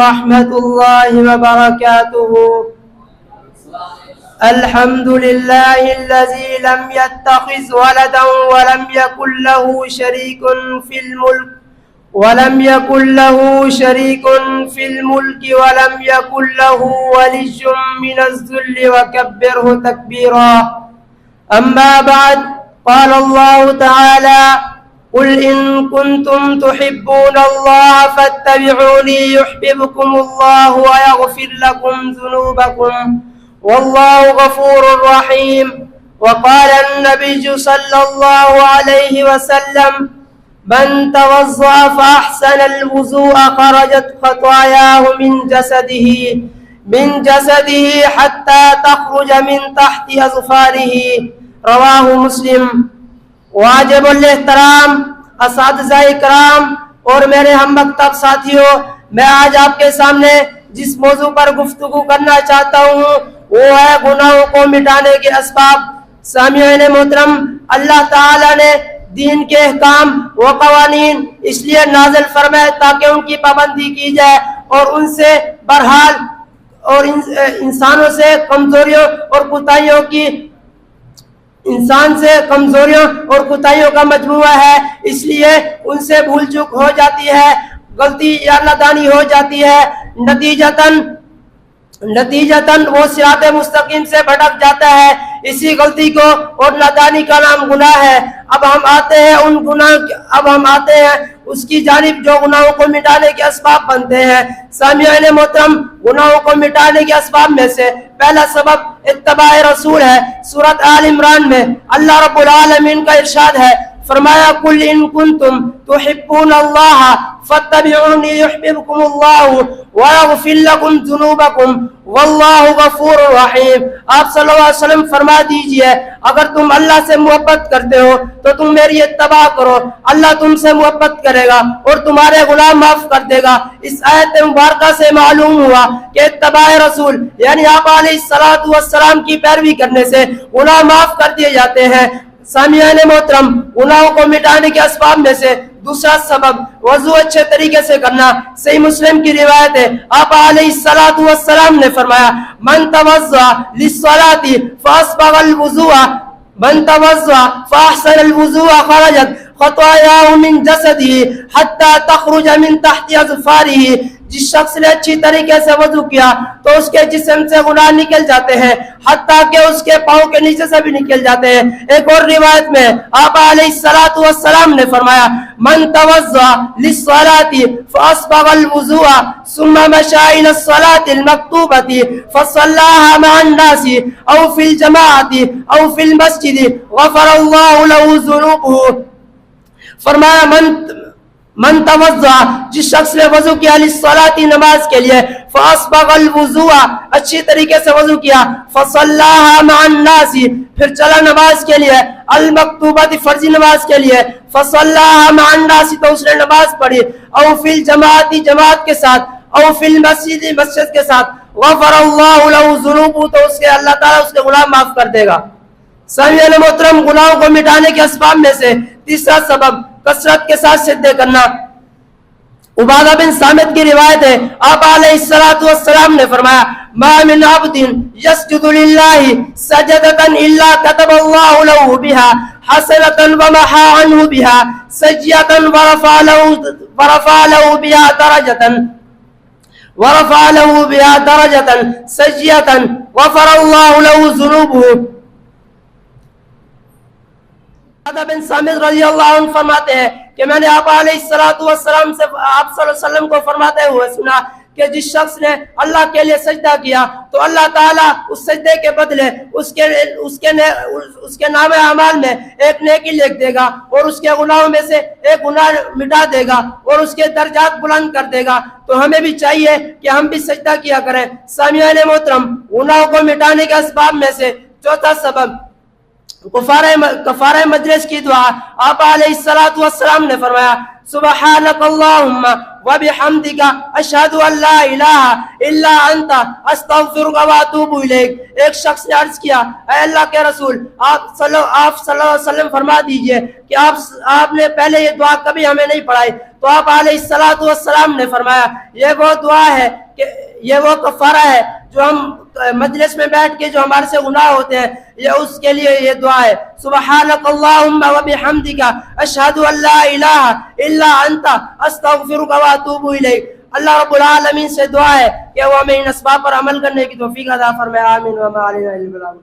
ورحمة الله وبركاته. الحمد لله الذي لم يتخذ ولدا ولم يكن له شريك في الملك ولم يكن له ولي من الذل وكبره تكبيرا. أما بعد، قال الله تعالى: قل إن كنتم تحبون الله فاتبعوني يحببكم الله ويغفر لكم ذنوبكم والله غفور رحيم. وقال النبي صلى الله عليه وسلم: من توضأ فأحسن الوضوء خرجت خطاياه من جسده حتى تخرج من تحت أظفاره. رواہ مسلم. واجب الاحترام اساتذہ اکرام اور میرے ہم مکتب ساتھیوں، میں آج آپ کے سامنے جس موضوع پر گفتگو کرنا چاہتا ہوں وہ ہے گناہوں کو مٹانے کے اسباب. سامعین محترم، اللہ تعالی نے دین کے احکام و قوانین اس لیے نازل فرمائے تاکہ ان کی پابندی کی جائے اور ان سے بہرحال اور انسانوں سے کمزوریوں اور کوتاہیوں کا مجموعہ ہے، اس لیے ان سے بھول چوک ہو جاتی ہے، غلطی یا نادانی ہو جاتی ہے، نتیجتاً وہ صراط مستقیم سے بھٹک جاتا ہے. اسی غلطی کو اور نادانی کا نام گناہ ہے. اب ہم آتے ہیں اس کی جانب جو گناہوں کو مٹانے کے اسباب بنتے ہیں. سامعین محترم، گناہوں کو مٹانے کے اسباب میں سے پہلا سبب اتباع رسول ہے. سورۃ آل عمران میں اللہ رب العالمین کا ارشاد ہے، فرمایا: قل ان کنتم تحبون اللہ فاتبعونی یحببکم اللہ ویغفر لکم ذنوبکم واللہ غفور رحیم. آپ صلی اللہ علیہ وسلم فرما دیجئے، اگر تم اللہ سے محبت کرتے ہو تو تم میری اتباع کرو، اللہ تم سے محبت کرے گا اور تمہارے گناہ معاف کر دے گا. اس آیت مبارکہ سے معلوم ہوا کہ اتباع رسول یعنی آپ علیہ السلام کی پیروی کرنے سے گناہ معاف کر دیے جاتے ہیں. سامعین محترم، گناہوں کو مٹانے کے اسباب میں سے دوسرا سبب وضو اچھے طریقے سے کرنا. صحیح مسلم کی روایت ہے، آپ علیہ السلام نے فرمایا: من توضأ للصلاة فأسبغ الوضوء فأحسن الوضوء خرجت خطاياه من جسده حتى تخرج من تحت أظفاره. جس شخص نے اچھی طریقے سے وضو کیا تو اس کے جسم سے گناہ نکل جاتے ہیں، حتیٰ کہ اس کے پاؤں کے نیچے سے بھی نکل جاتے ہیں. ایک اور روایت میں آپ علیہ السلام نے فرمایا: من توضأ للصلاة فأسبغ الوضوء ثم مشى إلى الصلاة المكتوبة فصلاها مع الناس أو في الجماعة أو في المسجد غفر الله له ذنوبه. فرمایا من توضأ، جس شخص نے وضو کیا للصلاة نماز کے لیے، فاسبغ الوضوء اچھی طریقے سے وضو کیا، فصلاها مع الناس پھر چلا نماز کے لیے، المکتوبۃ فرضی نماز کے لیے، فصلاها مع الناس تو اس نے نماز پڑھی، او فی الجماعت جماعت کے ساتھ، او فی المسجد مسجد کے ساتھ، غفر اللہ له ذنوبہ تو اس کے اللہ تعالیٰ اس کے گناہ معاف کر دے گا. سامعین محترم، گناہوں کو مٹانے کے اسباب میں سے تیسرا سبب کثرت کے ساتھ سجدے کرنا. عبادہ بن صامت کی روایت ہے، آپ علیہ السلام نے فرمایا: ما من عبد يسجد لله سجدة إلا كتب الله له بها حسنة ومحى عنه بها سيئة ورفع له بها درجة سيئة غفر الله له ذنوبه. بن صامت رضی اللہ عنہ فرماتے ہیں کہ میں نے آپ علیہ السلام سے آپ صلی اللہ علیہ وسلم کو فرماتے ہوئے سنا کہ جس شخص نے اللہ کے لیے سجدہ کیا تو اللہ تعالیٰ اس سجدے کے بدلے اس کے نام اعمال میں ایک نیکی لکھ دے گا اور اس کے گناہوں میں سے ایک گناہ مٹا دے گا اور اس کے درجات بلند کر دے گا. تو ہمیں بھی چاہیے کہ ہم بھی سجدہ کیا کریں. سامعین محترم، گناہوں کو مٹانے کے اسباب میں سے چوتھا سبب کفارہ مجلس کی دعا آپ علیہ الصلوۃ والسلام نے فرمایا سبحانک اللہم وبحمدک اشہد ان لا الہ الا انت استغفرک واتوب الیک۔ ایک شخص نے عرض کیا اے اللہ کے رسول آپ صلی اللہ علیہ وسلم فرما دیجئے کہ آپ نے پہلے یہ دعا کبھی ہمیں نہیں پڑھائی، تو آپ علیہ الصلوۃ والسلام نے فرمایا یہ وہ دعا ہے کہ یہ وہ کفارہ ہے جو ہم مجلس میں بیٹھ کے جو ہمارے سے گناہ ہوتے ہیں یہ اس کے لیے یہ دعا ہے سبحانک اللہم وبحمدک اشہد ان لا الہ الا انت استغفرک واتوب الیک۔ اللہ رب العالمین سے دعا ہے کہ وہ ہمیں ان اسباب پر عمل کرنے کی توفیق عطا فرمائے، آمین وما علینا الا البلاغ۔